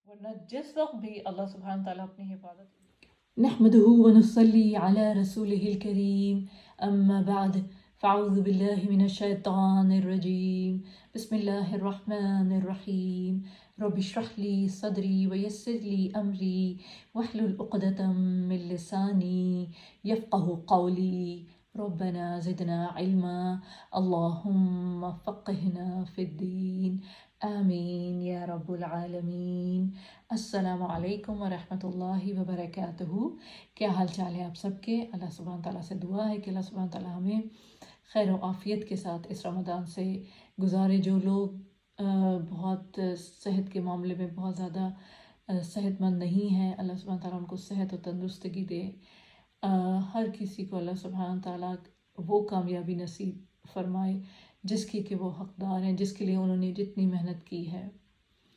ورنہ جس وقت بھی اللہ سبحانہ تعالیٰ اپنی حفاظت نحمده ونصلي على رسوله الكريم أما بعد فأعوذ بالله من الشيطان الرجيم بسم الله الرحمن الرحيم رب اشرح لي صدري ويسر لي أمري واحلل عقدة من لساني يفقه قولي ربنا زدنا علما اللهم فقهنا في الدين آمین یا رب العالمین۔ السلام علیکم ورحمۃ اللہ وبرکاتہ۔ کیا حال چال ہے آپ سب کے؟ اللہ سبحانہ تعالیٰ سے دعا ہے کہ اللہ سبحانہ تعالیٰ ہمیں خیر و عافیت کے ساتھ اس رمضان سے گزارے۔ جو لوگ بہت صحت کے معاملے میں بہت زیادہ صحت مند نہیں ہیں، اللہ سبحانہ تعالیٰ ان کو صحت و تندرستگی دے۔ ہر کسی کو اللہ سبحانہ تعالیٰ وہ کامیابی نصیب فرمائے جس کی کہ وہ حقدار ہیں، جس کے لیے انہوں نے جتنی محنت کی ہے۔